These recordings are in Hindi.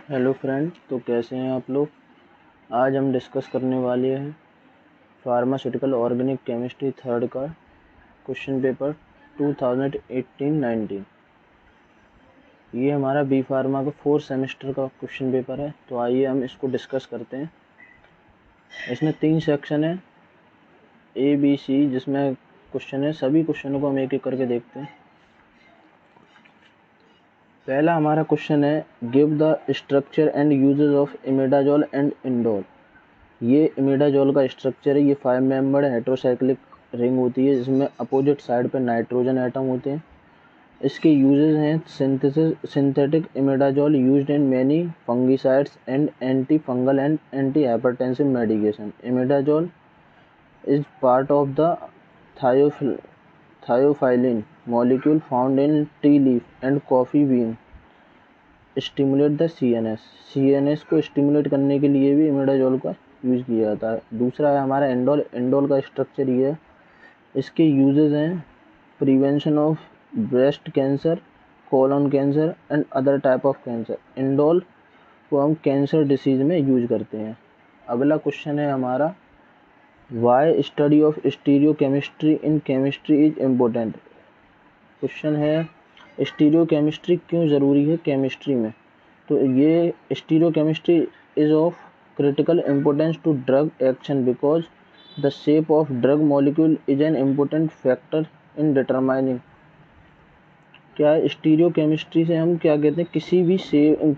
हेलो फ्रेंड, तो कैसे हैं आप लोग। आज हम डिस्कस करने वाले हैं फार्मास्यूटिकल ऑर्गेनिक केमिस्ट्री थर्ड का क्वेश्चन पेपर 2018-19। ये हमारा बी फार्मा का 4th सेमेस्टर का क्वेश्चन पेपर है। तो आइए हम इसको डिस्कस करते हैं। इसमें 3 सेक्शन है, ए बी सी, जिसमें क्वेश्चन है। सभी क्वेश्चनों को हम एक एक करके देखते हैं। पहला हमारा क्वेश्चन है, give the structure and uses of imidazole and indole. ये इमिडाजोल का स्ट्रक्चर है। ये 5 मेंबर्ड हेटेरोसाइक्लिक रिंग होती है, जिसमें अपोजिट साइड पे नाइट्रोजन एटम होते हैं। इसके यूजेस हैं synthetic imidazole used in many fungicides and anti fungal and anti hypertensive medication. Imidazole is part of the theophylline molecule found in tea leaf and coffee bean. Stimulate the CNS को स्टिमुलेट करने के लिए भी इमिडाजोल का यूज किया जाता है। दूसरा है हमारा इंडोल का स्ट्रक्चर ये है। इसके यूजेस हैं prevention of breast cancer, colon cancer and other type of cancer. Indole को हम कैंसर डिसीज में यूज करते हैं। अगला क्वेश्चन है हमारा, why study of stereochemistry in chemistry is important. Question है, स्टीरियोकेमिस्ट्री क्यों ज़रूरी है केमिस्ट्री में। तो ये stereochemistry is of critical importance to drug action because the shape of drug molecule is an important factor in determining। क्या है स्टीरियो केमिस्ट्री से हम क्या कहते हैं,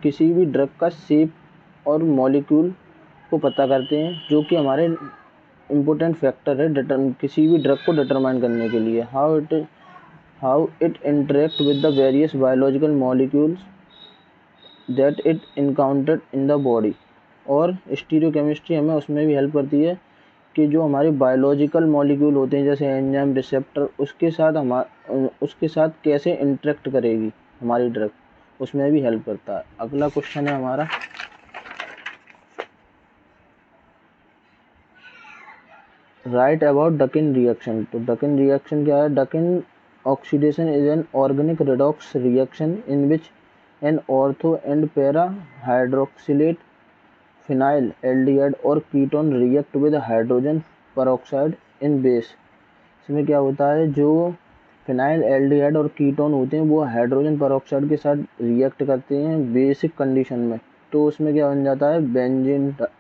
किसी भी ड्रग का शेप और मॉलिक्यूल को पता करते हैं, जो कि हमारे इम्पोर्टेंट फैक्टर है किसी भी ड्रग को डिटरमाइन करने के लिए। How it interact with the various biological molecules that it encountered in the body. और स्टीरियोकेमिस्ट्री हमें उसमें भी हेल्प करती है कि जो हमारे बायोलॉजिकल मॉलिक्यूल होते हैं, जैसे एंजाइम, रिसेप्टर, उसके साथ कैसे इंटरेक्ट करेगी हमारी ड्रग, उसमें भी हेल्प करता है। अगला क्वेश्चन है हमारा, राइट अबाउट डकिन रिएक्शन। तो डकिन रिएक्शन क्या है। Dakin oxidation is an organic redox reaction in which an ortho and para hydroxylate phenyl aldehyde और ketone react with hydrogen peroxide in base. इसमें क्या होता है, जो फिनाइल एल्डिहाइड और कीटोन होते हैं वो हाइड्रोजन पेरोक्साइड के साथ रिएक्ट करते हैं बेसिक कंडीशन में। तो उसमें क्या बन जाता है,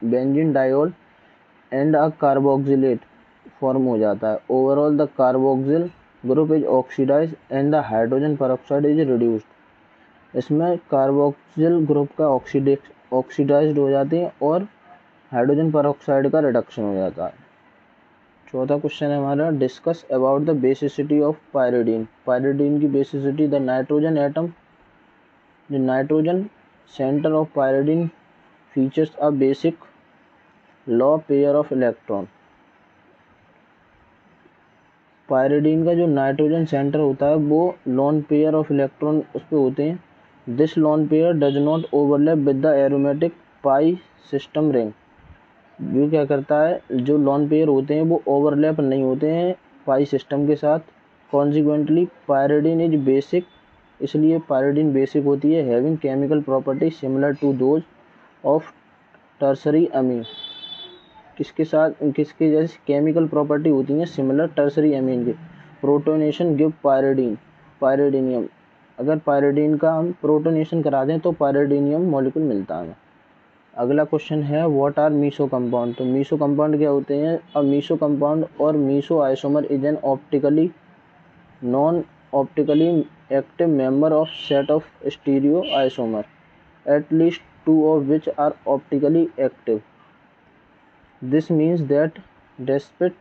benzene diol and a carboxylate form हो जाता है। Overall the carboxyl group is oxidise and the hydrogen peroxide is reduced. इसमें कार्बोक्सिल ग्रुप का ऑक्सीडाइज्ड हो जाते हैं और हाइड्रोजन पेरोक्साइड का रिडक्शन हो जाता है। चौथा क्वेश्चन है हमारा, discuss about the basicity of pyridine. Pyridine की basicity, the nitrogen centre of pyridine features a basic lone pair of electron. Pyridine का जो नाइट्रोजन सेंटर होता है वो लोन पेयर ऑफ इलेक्ट्रॉन उस पर होते हैं। This lone pair does not overlap with the aromatic pi system ring. जो क्या करता है, जो लोन पेयर होते हैं वो ओवरलैप नहीं होते हैं पाई सिस्टम के साथ। कॉन्सिक्वेंटली पायरिडीन इज बेसिक, इसलिए पायरिडीन बेसिक होती है। Having chemical property similar to those of tertiary amine. किसके जैसे केमिकल प्रॉपर्टी होती है सिमिलर टर्सरी अमीन के। Protonation give pyridinium. अगर पायरिडीन का हम प्रोटोनेशन करा दें तो पायरिडीनियम मॉलिक्यूल मिलता है। अगला क्वेश्चन है, व्हाट आर मीसो कंपाउंड। तो मीसो कंपाउंड क्या होते हैं। अब मीसो कंपाउंड और meso isomer is an non optically active member of set of stereo isomer, at least 2 of which are optically active. This means that despite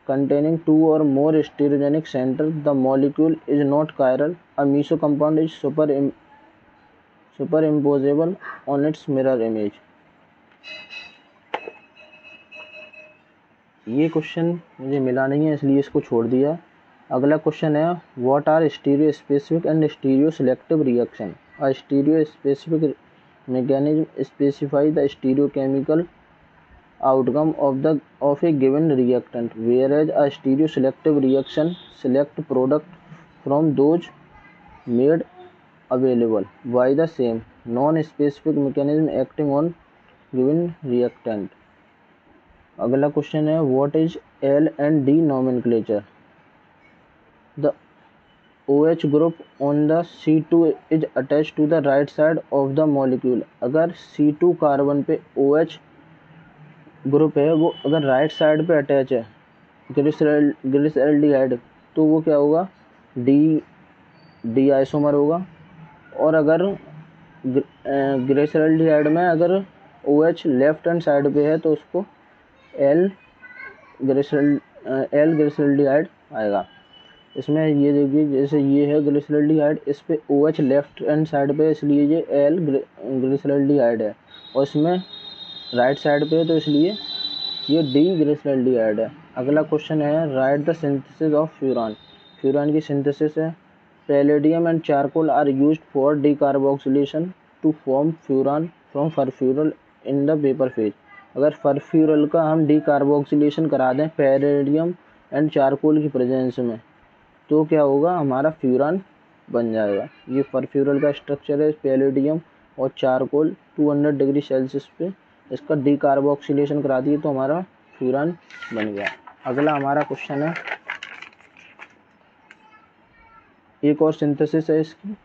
containing 2 or more stereogenic centers, the molecule is not chiral. A meso compound is superimposable on its mirror image. ये क्वेश्चन मुझे मिला नहीं है इसलिए इसको छोड़ दिया। अगला क्वेश्चन है, what are stereo specific and stereo selective reaction. A stereo specific mechanism specify the stereochemical outcome of a given reactant, whereas a stereoselective reaction select product from those made available by the same non specific mechanism acting on given reactant. अगला क्वेश्चन है what is L and D nomenclature. The OH group on the C2 is attached to the right side of the molecule। अगर C2 कार्बन पे OH ग्रुप है वो अगर राइट साइड पे अटैच है ग्लिसरॉल्डिहाइड तो वो क्या होगा डी आइसोमर होगा। और अगर ग्लिसरॉल्डिहाइड में अगर OH लेफ्ट हैंड साइड पे है तो उसको एल ग्लिसरॉल्डिहाइड आएगा। इसमें ये देखिए जैसे ये है ग्लिसरॉल्डिहाइड, इस पे OH लेफ्ट हैंड साइड पे इसलिए ये एल ग्लिसरॉल्डिहाइड है, और इसमें राइट साइड पे है तो इसलिए ये डी ग्लिसरॉल्डिहाइड है। अगला क्वेश्चन है write the synthesis of furan. Furan की सिंथेसिस है palladium and charcoal are used for decarboxylation to form furan from furfural in the vapour phase. अगर फरफ्यूरल का हम डीकार्बोक्सिलेशन करा दें पैलेडियम एंड चारकोल की प्रेजेंस में तो क्या होगा हमारा फ्यूरान बन जाएगा। ये फरफ्यूरल का स्ट्रक्चर है पैलेडियम और चारकोल 200 डिग्री सेल्सियस पे इसका डीकार्बोक्सिलेशन करा दिए तो हमारा फ्यूरान बन गया। अगला हमारा क्वेश्चन है एक और सिंथेसिस है इसकी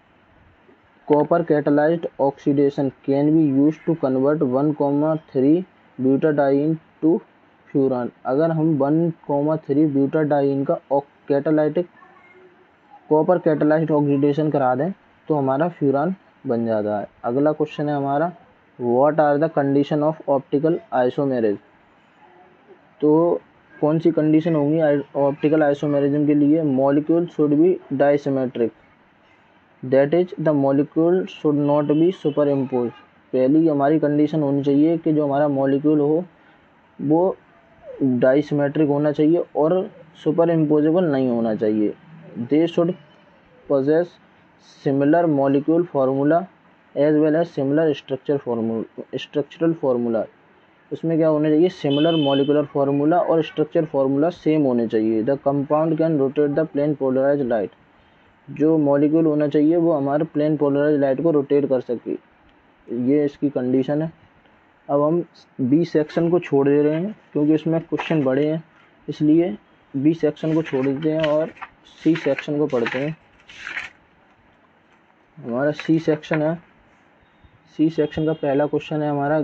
copper catalysed oxidation can be used to convert 1,3 butadiene to furan. अगर हम 1,3 ब्यूटाडाइन का कैटालाइटिक कॉपर कैटालाइज्ड ऑक्सीडेशन करा दें तो हमारा फ्यूरान बन जाता है। अगला क्वेश्चन है हमारा what are the condition of optical isomerism. तो कौन सी कंडीशन होंगी ऑप्टिकल आइसोमेरिज्म के लिए। Molecule should be dissymmetric, that is the molecule should not be superimpose. पहली हमारी कंडीशन होनी चाहिए कि जो हमारा मॉलिक्यूल हो वो डाइसिमेट्रिक होना चाहिए और सुपर इम्पोजेबल नहीं होना चाहिए। They should possess similar molecule formula as well as similar structural formula। उसमें क्या होना चाहिए सिमिलर मॉलिकुलर फार्मूला और स्ट्रक्चर फार्मूला सेम होने चाहिए। The compound can rotate the plane polarise light. जो मॉलिक्यूल होना चाहिए वो हमारे प्लेन पोलराइज लाइट को रोटेट कर सके, ये इसकी कंडीशन है। अब हम बी सेक्शन को छोड़ दे रहे हैं क्योंकि इसमें क्वेश्चन बड़े हैं, इसलिए बी सेक्शन को छोड़ देते हैं और सी सेक्शन को पढ़ते हैं। हमारा सी सेक्शन है। सी सेक्शन का पहला क्वेश्चन है हमारा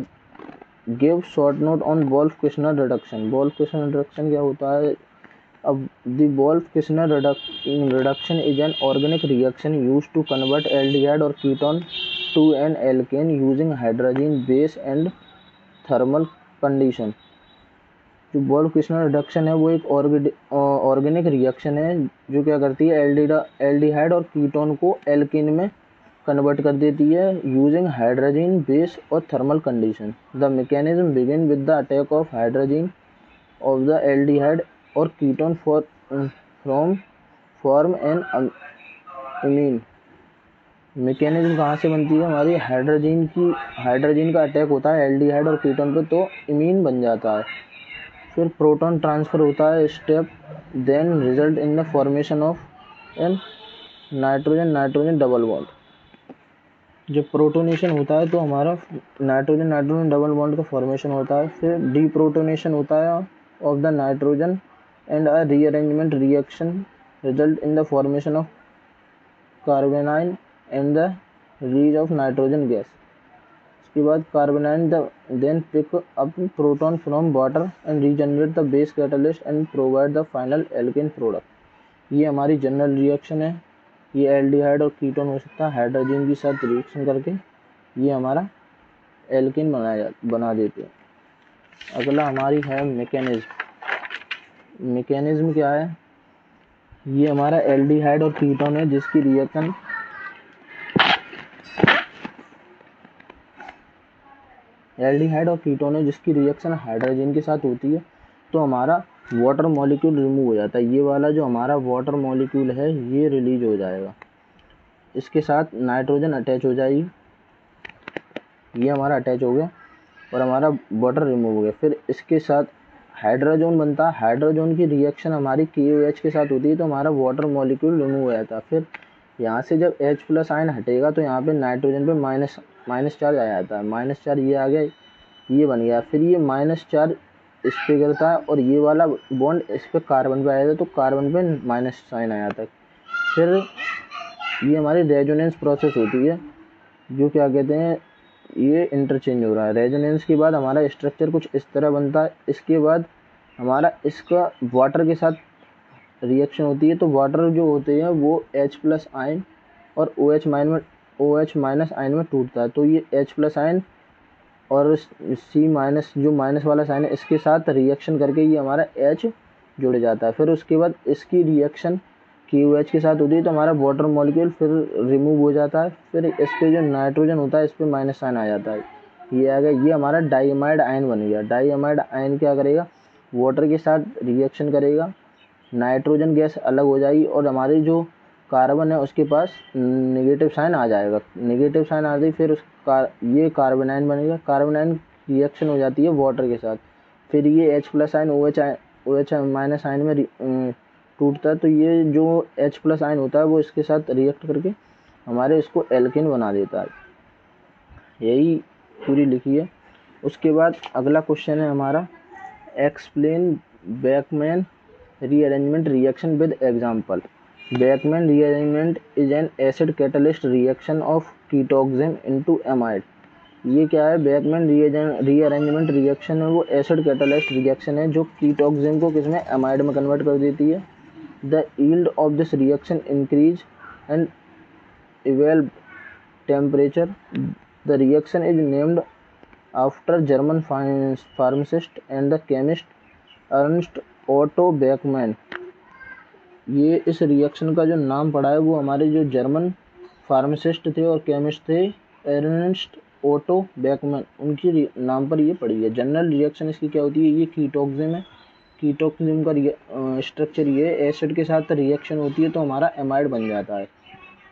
give short note on Wolff Kishner reduction. Wolff Kishner reduction क्या होता है। अब the Wolff Kishner reduction is an organic reaction used to convert aldehyde और ketone to an alkane using hydrogen base and thermal condition. जो वोल्फ-किर्चनर रिडक्शन है वो एक ऑर्गेनिक रिएक्शन है जो क्या करती है एल्डिहाइड और कीटोन को एल्केन में कन्वर्ट कर देती है यूजिंग हाइड्रोजन बेस और thermal condition. The mechanism begin with the attack of hydrogen of the aldehyde और ketone from form an imine. Mechanism कहाँ से बनती है हमारी हाइड्रोजन का अटैक होता है एल्डिहाइड और कीटोन पे तो इमीन बन जाता है। फिर प्रोटॉन ट्रांसफ़र होता है step then result in the formation of an nitrogen double bond. जब प्रोटोनेशन होता है तो हमारा नाइट्रोजन डबल बॉन्ड का फॉर्मेशन होता है। फिर डीप्रोटोनेशन होता है of the nitrogen and a rearrangement reaction result in the formation of carbanion and the release of nitrogen gas. इसके बाद carbanion then pick up proton from water and regenerate the base catalyst and provide the final alkene product. ये हमारी जनरल रिएक्शन है। ये एल्डिहाइड और कीटोन हो सकता है हाइड्रोजन के साथ रिएक्शन करके ये हमारा एल्केन बना देते हैं। अगला हमारी है मैकेनिज्म। मैकेनिज्म क्या है। ये हमारा एल्डिहाइड और कीटोन है जिसकी रिएक्शन हाइड्रोजन के साथ होती है तो हमारा वाटर मॉलिक्यूल रिमूव हो जाता है। ये वाला जो हमारा वाटर मॉलिक्यूल है ये रिलीज हो जाएगा, इसके साथ नाइट्रोजन अटैच हो जाएगी। ये हमारा अटैच हो गया और हमारा वाटर रिमूव हो गया। फिर इसके साथ हाइड्रोजन बनता है। हाइड्रोजन की रिएक्शन हमारी KOH के साथ होती है तो हमारा वाटर मॉलिक्यूल रिमूव हो जाता है। फिर यहाँ से जब H+ आयन हटेगा तो यहाँ पे नाइट्रोजन पे माइनस चार्ज आ जाता है, माइनस चार्ज ये आ गया, ये बन गया, फिर ये माइनस चार्ज इस पे गिरता है और ये वाला बॉन्ड इस पे कार्बन पे आ जाता है, तो कार्बन पे माइनस साइन आ जाता है। फिर ये हमारी रेजोनेंस प्रोसेस होती है, जो क्या कहते हैं, ये इंटरचेंज हो रहा है। रेजोनेंस के बाद हमारा स्ट्रक्चर कुछ इस तरह बनता है। इसके बाद हमारा इसका वाटर के साथ रिएक्शन होती है, तो वाटर जो होते हैं वो H+ आयन और OH माइनस आयन में टूटता है, तो ये H+ आयन और C- जो माइनस वाला साइन है इसके साथ रिएक्शन करके ये हमारा H जुड़ जाता है। फिर उसके बाद इसकी रिएक्शन KOH के साथ होती है, तो हमारा वाटर मॉलिक्यूल फिर रिमूव हो जाता है। फिर इस पे जो नाइट्रोजन होता है इस पे माइनस साइन आ जाता है, ये आ गया, ये हमारा डाइअमाइड आयन बन गया। डाइअमाइड आयन क्या करेगा, वाटर के साथ रिएक्शन करेगा, नाइट्रोजन गैस अलग हो जाएगी और हमारी जो कार्बन है उसके पास नेगेटिव साइन आ जाएगा। नेगेटिव साइन आ गई, फिर ये कार्बन आयन बनेगा। कार्बन आयन रिएक्शन हो जाती है वाटर के साथ, फिर ये H+ ion OH minus ion में टूटता है, तो ये जो H+ आयन होता है वो इसके साथ रिएक्ट करके हमारे इसको एल्केन बना देता है। यही पूरी लिखी है। उसके बाद अगला क्वेश्चन है हमारा, explain Beckmann rearrangement reaction with example. Beckmann rearrangement is an acid catalyst reaction of ketoxime into amide. ये क्या है, बेकमैन रीअरेंजमेंट रिएक्शन है वो एसिड कैटलिस्ट रिएक्शन है जो कीटोक्सिम को किसमें, एमाइड में कन्वर्ट कर देती है। The yield of this reaction increase and इवेल temperature. The reaction is named after German pharmacist and the chemist Ernst Otto Beckmann. ये इस रिएक्शन का जो नाम पड़ा है वो हमारे जो जर्मन फार्मासिस्ट थे और केमिस्ट थे, अर्नस्ट ओटो बेकमैन, उनकी नाम पर ये पड़ी है। जनरल रिएक्शन इसकी क्या होती है, ये कीटोक्सिम है। कीटोक्सिम का स्ट्रक्चर ये एसिड के साथ रिएक्शन होती है तो हमारा एमाइड बन जाता है।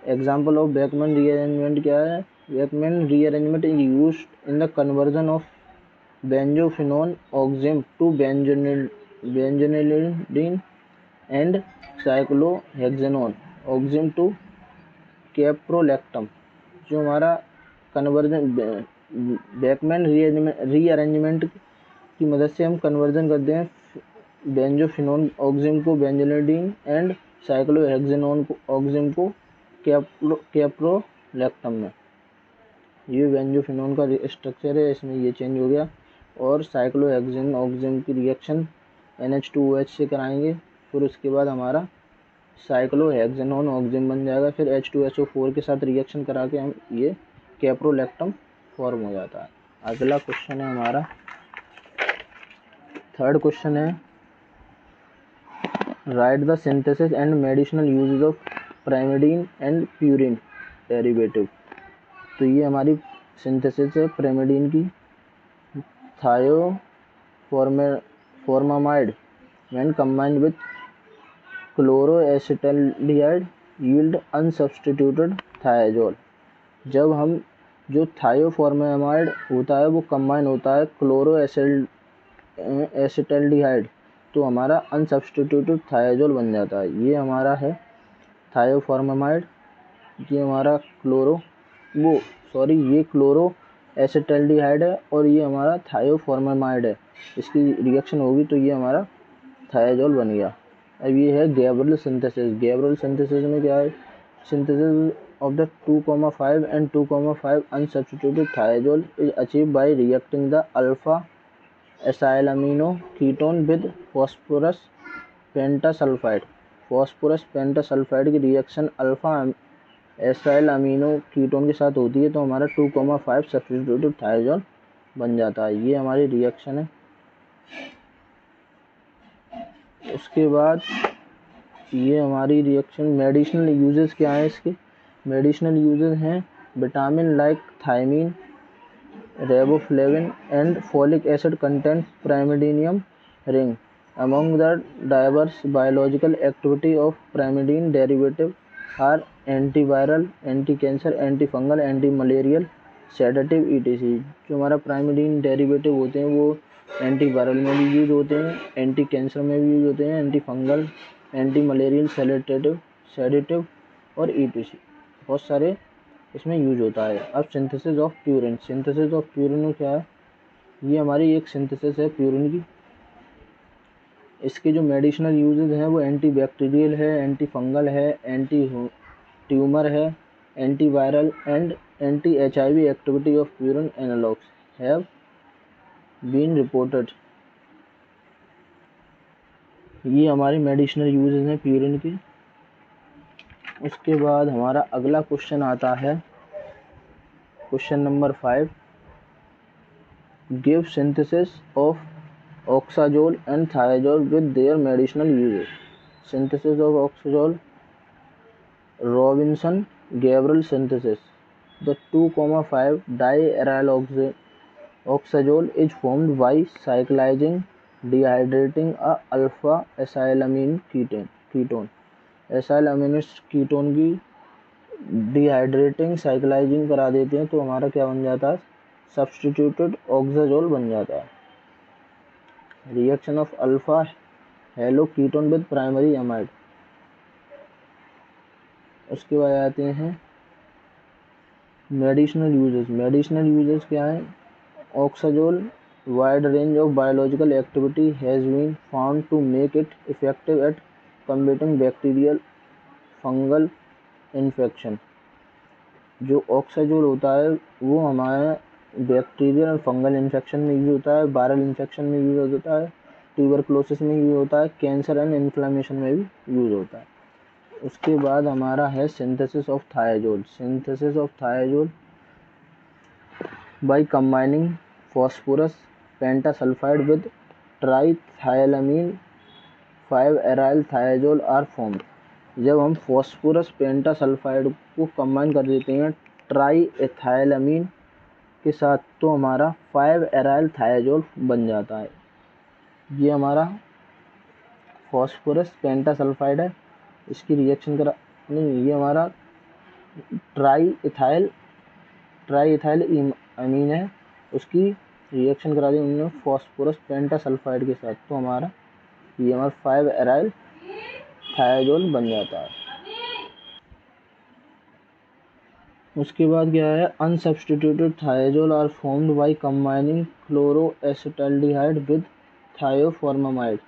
एग्जाम्पल ऑफ बेकमैन रीअरेंजमेंट क्या है, Beckmann rearrangement is used in the conversion of benzophenone oxime to benzanilide and cyclohexanone oxime to caprolactam. जो हमारा कन्वर्जन बेकमैन रीअरेंजमेंट की मदद से हम कन्वर्जन करते हैं बेंजोफिनोन ऑक्सिम को बेंजोनिलीन एंड साइक्लोहेक्सेनोन को ऑक्सिम को कैप्रोलैक्टम में। ये बेंजोफिनोन का स्ट्रक्चर है, इसमें ये चेंज हो गया। और साइक्लोहेक्सेन ऑक्सिम की रिएक्शन NH2OH से कराएंगे, फिर उसके बाद हमारा साइक्लोहेक्सेनोन ऑक्सिम बन जाएगा। फिर H2SO4 के साथ रिएक्शन करा के हम ये कैप्रोलैक्टम फॉर्म हो जाता है। अगला क्वेश्चन है हमारा, थर्ड क्वेश्चन है, write the synthesis and medicinal uses of pyrimidine and purine derivative. तो ये हमारी सिंथेसिस है प्राइमिडीन की। Thioformamide when combined with chloroacetaldehyde yield unsubstituted thiazole. जब हम जो थायोफॉर्मामाइड होता है वो कंबाइन होता है क्लोरोएसिटल्डिहाइड, तो हमारा अनसब्स्टिट्यूटेड थायाजोल बन जाता है। ये हमारा है थायोफॉर्मामाइड, ये हमारा ये क्लोरो एसिटल्डिहाइड है और ये हमारा थायोफॉर्मामाइड है। इसकी रिएक्शन होगी तो ये हमारा थायाजोल बन गया। अब ये है गैब्रियल सिंथेसिस। गैब्रियल सिंथेसिस में क्या है, synthesis of the 2,5 and 2,5 unsubstituted thiazole is achieved by reacting the alpha acylamino ketone with phosphorus pentasulfide। phosphorus pentasulfide की reaction alpha acyl amino ketone के साथ होती है तो हमारा 2,5 सब्स्टिट्यूटेड थायाजोल बन जाता है। ये हमारी रिएक्शन है। उसके बाद ये हमारी रिएक्शन मेडिसिनल यूजेस क्या है इसके, मेडिसिनल यूजेस हैं vitamin like thiamine, riboflavin and folic acid content pyrimidinium ring. Among the diverse biological activity of pyrimidine derivative are antiviral, anti-cancer, antifungal, anti-malarial, sedative etc। जो हमारा pyrimidine डेरिवेटिव होते हैं वो एंटीवायरल में भी यूज होते हैं, एंटी कैंसर में भी यूज होते हैं, anti fungal, anti malarial, sedative और etc। बहुत सारे इसमें यूज होता है। अब synthesis of purine, synthesis of purine में क्या है, ये हमारी एक सिंथेसिस है प्यूरिन की। इसके जो मेडिसिनल यूजेज हैं वो एंटी बैक्टीरियल है, एंटी फंगल है, एंटी ट्यूमर है, antiviral and anti HIV activity of purine analogues have been reported. ये हमारी मेडिसिनल यूजेज हैं प्यूरिन की। उसके बाद हमारा अगला क्वेश्चन आता है, question number 5, give synthesis of oxazole and thiazole with their medicinal uses. Synthesis of oxazole, Robinson Gabriel synthesis. The 2,5 diaryl oxazole is formed by cyclizing dehydrating a alpha acylamine ketone। Acyl amino ketone की डिहाइड्रेटिंग साइक्लाइजिंग करा देते हैं तो हमारा क्या बन जाता है, सब्स्टिट्यूटेड ऑक्साजोल बन जाता है। Reaction of alpha hello ketone with primary amide. उसके बाद आते हैं मेडिसिनल यूजेस। मेडिसिनल यूजेस क्या है, oxazole wide range of biological activity has been found to make it effective at combating bacterial fungal infection. जो ऑक्साजोल होता है वो हमारे बैक्टीरियल और फंगल इन्फेक्शन में यूज होता है, वायरल इन्फेक्शन में यूज होता है, ट्यूबरक्लोसिस में यूज होता है, कैंसर एंड इन्फ्लेमेशन में भी यूज होता है। उसके बाद हमारा है synthesis of thiazole. Synthesis of thiazole by combining phosphorus pentasulfide with triethylamine 5 aryl thiazole are formed. जब हम फॉस्फोरस पेंटासल्फाइड को कंबाइन कर देते हैं ट्राइथाइलामीन के साथ तो हमारा 5 एराइल थायाजोल बन जाता है। ये हमारा फॉस्फोरस पेंटासल्फाइड है, इसकी रिएक्शन करा नहीं, ये हमारा ट्राइथाइल अमीन है, उसकी रिएक्शन करा दी उन्होंने फॉस्फोरस पेंटासल्फाइड के साथ तो हमारा ये हमारा 5 एराइल थायाजोल बन जाता है। उसके बाद क्या है, unsubstituted thiazole are formed by combining chloroacetaldehyde with thioformamide.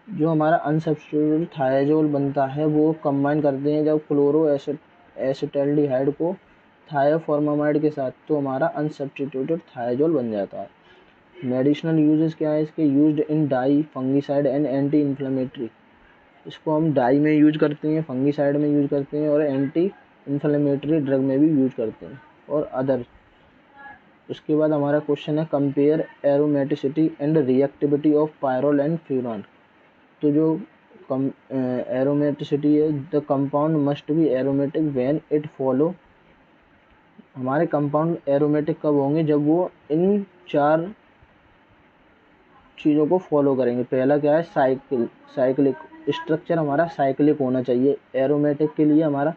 जो हमारा अनसब्स्टिट्यूटेड थायाजोल बनता है वो कंबाइन करते हैं जब क्लोरोएसिटाल्डिहाइड को थायोफॉर्मामाइड के साथ तो हमारा अनसब्स्टिट्यूटेड थायाजोल बन जाता है। मेडिसिनल यूजेस क्या है इसके, used in dye, fungicide and anti inflammatory. इसको हम डाई में यूज करते हैं, फंगीसाइड में यूज करते हैं और एंटी इन्फ्लेमेटरी ड्रग में भी यूज करते हैं और अदर। उसके बाद हमारा क्वेश्चन है compare aromaticity and reactivity of pyrrole and furan. तो जो एरोमेटिसिटी है, the compound must be aromatic when it follow. हमारे कंपाउंड एरोमेटिक कब होंगे, जब वो इन 4 चीज़ों को फॉलो करेंगे। पहला क्या है, साइक्लिक स्ट्रक्चर हमारा साइक्लिक होना चाहिए। एरोमेटिक के लिए हमारा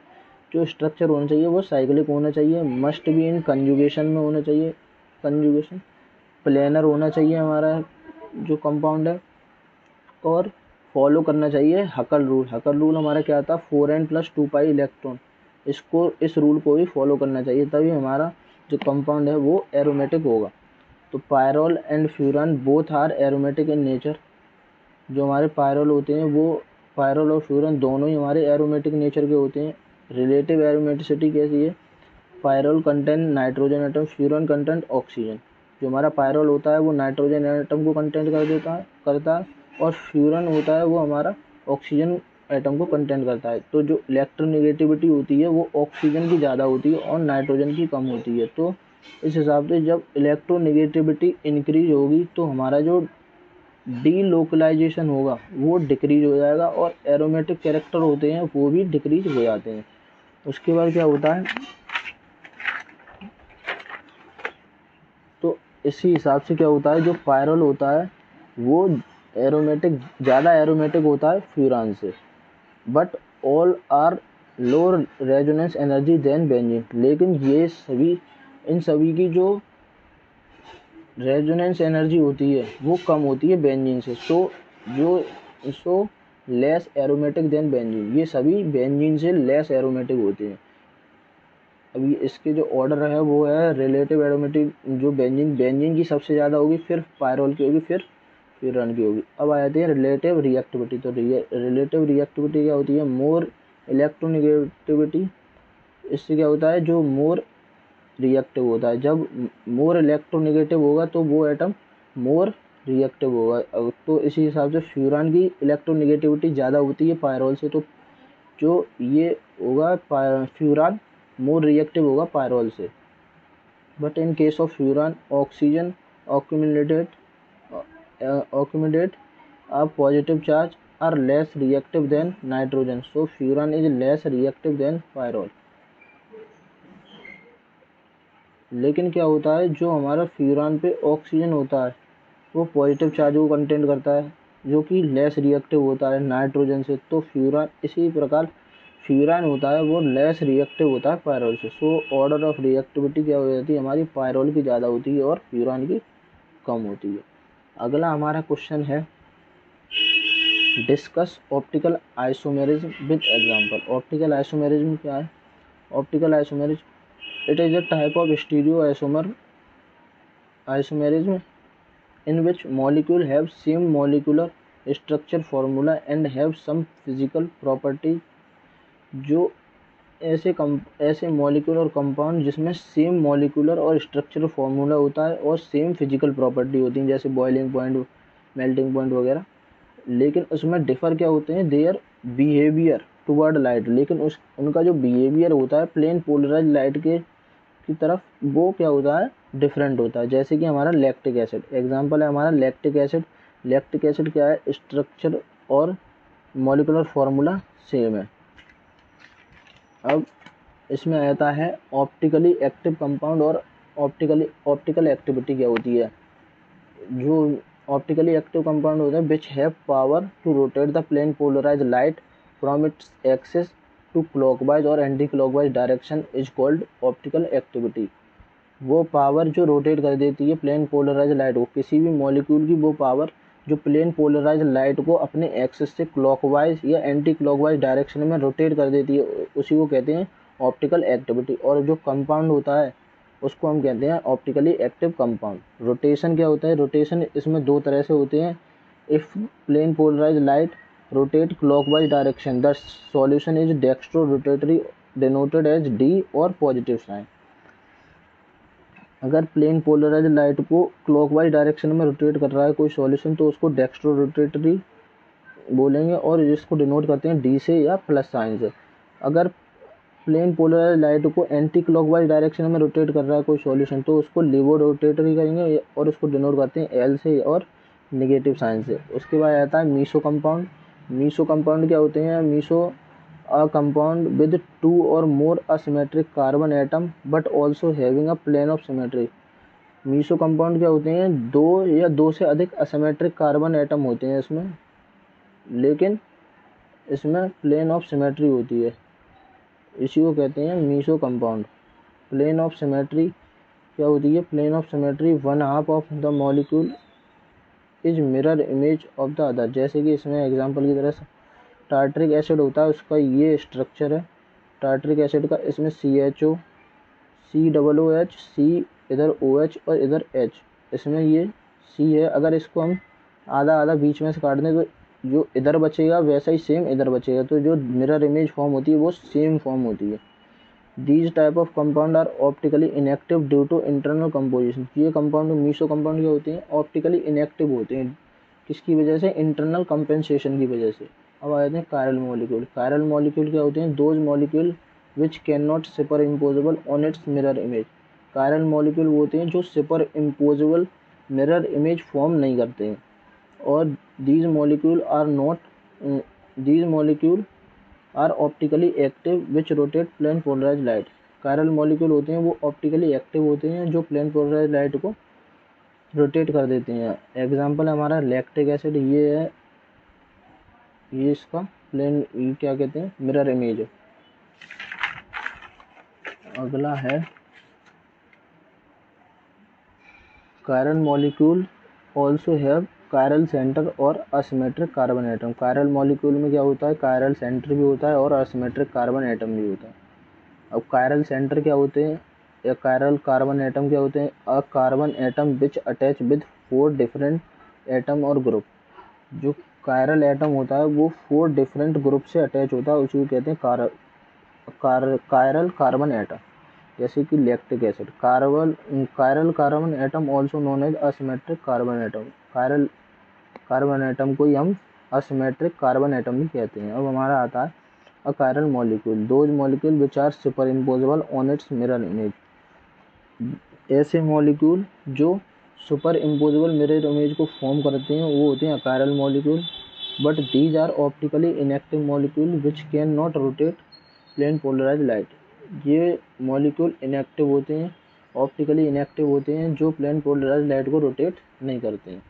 जो स्ट्रक्चर होना चाहिए वो साइक्लिक होना चाहिए। मस्ट बी इन कंजुगेशन में होना चाहिए, कंजुगेशन प्लेनर होना चाहिए हमारा जो कंपाउंड है, और फॉलो करना चाहिए हकल रूल। हकल रूल हमारा क्या था, 4n + 2 पाई इलेक्ट्रॉन। इस रूल को भी फॉलो करना चाहिए, तभी हमारा जो कंपाउंड है वो एरोमेटिक होगा। तो pyrrole and furan both are aromatic in nature. जो हमारे पायरोल होते हैं वो, पायरोल और फ्यूरान दोनों ही हमारे एरोमेटिक नेचर के होते हैं। रिलेटिव एरोमेटिसिटी कैसी है, pyrrole content nitrogen atom, furan content oxygen. जो हमारा पायरोल होता है वो नाइट्रोजन एटम को कंटेंट करता है और फ्यूरान होता है वो हमारा ऑक्सीजन एटम को कंटेंट करता है। तो जो इलेक्ट्रोनेगेटिविटी होती है वो ऑक्सीजन की ज़्यादा होती है और नाइट्रोजन की कम होती है। तो इस हिसाब से जब इलेक्ट्रोनेगेटिविटी इंक्रीज होगी तो हमारा जो डीलोकलाइजेशन होगा वो डिक्रीज हो जाएगा और एरोमेटिक कैरेक्टर होते हैं वो भी डिक्रीज हो जाते हैं। उसके बाद क्या होता है, तो इसी हिसाब से क्या होता है, जो पायरोल होता है वो एरोमेटिक, ज़्यादा एरोमेटिक होता है फ्यूरान से, but all are low resonance energy than benzene. लेकिन ये सभी, इन सभी की जो रेजोनेंस एनर्जी होती है वो कम होती है बेंजीन से। So less aromatic then benzene. ये सभी बेंजीन से लेस एरोमेटिक होते हैं। अभी इसके जो ऑर्डर है वो है रिलेटिव एरोमेटिक, जो बेंजीन की सबसे ज़्यादा होगी, फिर पायरोल की होगी, फिर फ्यूरान की होगी। अब आ जाती है रिलेटिव रिएक्टिविटी। तो रिलेटिव रिएक्टिविटी क्या होती है? मोर इलेक्ट्रोनेगेटिविटी। इससे क्या होता है? जो मोर रिएक्टिव होता है, जब मोर इलेक्ट्रोनेगेटिव होगा तो वो एटम मोर रिएक्टिव होगा। तो इसी हिसाब से फ्यूरान की इलेक्ट्रोनेगेटिविटी ज़्यादा होती है पायरोल से, तो जो ये होगा फ्यूरान मोर रिएक्टिव होगा पायरोल से। But in case of furan, oxygen accumulated a positive charge are less reactive than nitrogen, so furan is less reactive than pyrrole। लेकिन क्या होता है, जो हमारा फ्यूरान पे ऑक्सीजन होता है वो पॉजिटिव चार्ज को कंटेंट करता है, जो कि लेस रिएक्टिव होता है नाइट्रोजन से। तो फ्यूरान इसी प्रकार फ्यूरान होता है वो लेस रिएक्टिव होता है पायरोल से। सो ऑर्डर ऑफ रिएक्टिविटी क्या हो जाती है हमारी? पायरोल की ज़्यादा होती है और फ्यूरान की कम होती है। अगला हमारा क्वेश्चन है discuss optical isomerism with example. Optical isomerism क्या है? Optical isomerism it is a type of stereo isomerism in which molecule have same molecular structure formula and have some physical properties। जो ऐसे मॉलिक्यूल और कंपाउंड जिसमें सेम मॉलिक्यूलर और स्ट्रक्चरल फार्मूला होता है और सेम फिजिकल प्रॉपर्टी होती हैं, जैसे बॉइलिंग पॉइंट, मेल्टिंग पॉइंट वगैरह, लेकिन उसमें डिफर क्या होते हैं? Their behaviour toward light. लेकिन उनका जो बिहेवियर होता है प्लेन पोलराइज लाइट की तरफ, वो क्या होता है? डिफरेंट होता है। जैसे कि हमारा लैक्टिक एसिड एग्जांपल है हमारा लैक्टिक एसिड। लैक्टिक एसिड क्या है? स्ट्रक्चर और मॉलिक्यूलर फार्मूला सेम है। अब इसमें आता है ऑप्टिकली एक्टिव कंपाउंड और ऑप्टिकल एक्टिविटी क्या होती है? जो ऑप्टिकली एक्टिव कंपाउंड होता है which have power to rotate the plane polarise light from its axis to clockwise और anti clockwise direction is called optical activity. वो पावर जो रोटेट कर देती है प्लेन पोलराइज लाइट को, किसी भी मॉलिक्यूल की वो पावर जो प्लेन पोलराइज लाइट को अपने एक्सिस से क्लॉकवाइज या एंटी क्लॉकवाइज डायरेक्शन में रोटेट कर देती है, उसी को कहते हैं ऑप्टिकल एक्टिविटी। और जो कंपाउंड होता है उसको हम कहते हैं ऑप्टिकली एक्टिव कंपाउंड। रोटेशन क्या होता है? रोटेशन इसमें दो तरह से होते हैं। If plane polarise light rotate clockwise direction the solution is dextrorotatory denoted as D और पॉजिटिव साइन। अगर प्लेन पोलराइज लाइट को क्लॉकवाइज डायरेक्शन में रोटेट कर रहा है कोई सॉल्यूशन तो उसको डेक्स्ट्रो रोटेटरी बोलेंगे और इसको डिनोट करते हैं डी से या प्लस साइन से। अगर प्लेन पोलराइज लाइट को एंटी क्लॉकवाइज डायरेक्शन में रोटेट कर रहा है कोई सॉल्यूशन तो उसको लिवो रोटेटरी करेंगे और उसको डिनोट करते हैं एल से और नेगेटिव साइन से। उसके बाद आता है मीसो कंपाउंड। मीसो कंपाउंड क्या होते हैं? Meso a compound with two or more asymmetric carbon atom but also having a plane of symmetry। Meso compound क्या होते हैं? दो या दो से अधिक असिमेट्रिक कार्बन एटम होते हैं इसमें, लेकिन इसमें प्लेन ऑफ सिमेट्री होती है, इसी को कहते हैं meso compound. Plane of symmetry क्या होती है? Plane of symmetry one half of the molecule is mirror image of the other. जैसे कि इसमें एग्जांपल की तरह टार्ट्रिक एसिड होता है, उसका ये स्ट्रक्चर है टार्ट्रिक एसिड का। इसमें CHO, COOH, C इधर OH और इधर H, इसमें ये C है। अगर इसको हम आधा आधा बीच में से काट दें तो जो इधर बचेगा वैसा ही सेम इधर बचेगा, तो जो मिरर इमेज फॉर्म होती है वो सेम फॉर्म होती है। These type of compound are optically inactive due to internal composition. ये कंपाउंड मीसो कंपाउंड क्या होते हैं? ऑप्टिकली इनएक्टिव होते हैं। किसकी वजह से? इंटरनल कंपेंसेशन की वजह से। अब आ जाते हैं कायरल मॉलिक्यूल। कायरल मॉलिक्यूल क्या होते हैं? Those molecule which can not superimposable on its mirror image. Chiral molecule वो होते हैं जो superimposable mirror image form नहीं करते हैं। और these molecule are optically active which rotate plane polarise light. Chiral molecule होते हैं वो ऑप्टिकली एक्टिव होते हैं जो प्लेन पोलराइज लाइट को रोटेट कर देते हैं। एग्जाम्पल हमारा लैक्टिक एसिड ये है, ये इसका प्लेन क्या कहते हैं? Mirror image. अगला है chiral molecule also have chiral centre और asymmetric carbon atom. Chiral molecule में क्या होता है? कायरल सेंटर भी होता है और असिमेट्रिक कार्बन एटम भी होता है। अब कायरल सेंटर क्या होते हैं या कायरल कार्बन एटम क्या होते हैं? A carbon atom which attach with 4 different atom और ग्रुप। जो कायरल एटम होता है वो 4 डिफरेंट ग्रुप से अटैच होता है, उसी को कहते हैं कायरल कार्बन एटम। जैसे कि lactic acid. Chiral carbon atom also known as asymmetric carbon atom. Chiral carbon atom को ही हम असिमेट्रिक कार्बन एटम भी कहते हैं। अब हमारा आता है a chiral molecule, those molecule which are superimposable on its mirror image. ऐसे मॉलिक्यूल जो सुपर इम्पोजेबल मिरर इमेज को फॉर्म करते हैं वो होते हैं achiral molecule. But these are optically inactive molecule which can not rotate plane polarise light. ये मॉलिक्यूल इनएक्टिव होते हैं, ऑप्टिकली इनएक्टिव होते हैं, जो प्लेन पोलराइज लाइट को रोटेट नहीं करते हैं।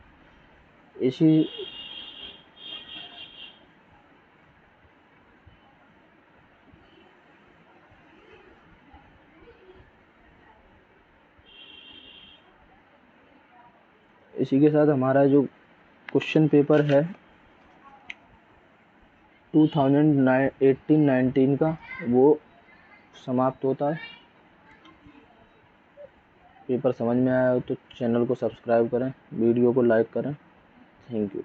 इसी के साथ हमारा जो क्वेश्चन पेपर है 2018-19 का वो समाप्त होता है। पेपर समझ में आया हो तो चैनल को सब्सक्राइब करें, वीडियो को लाइक करें। Thank you.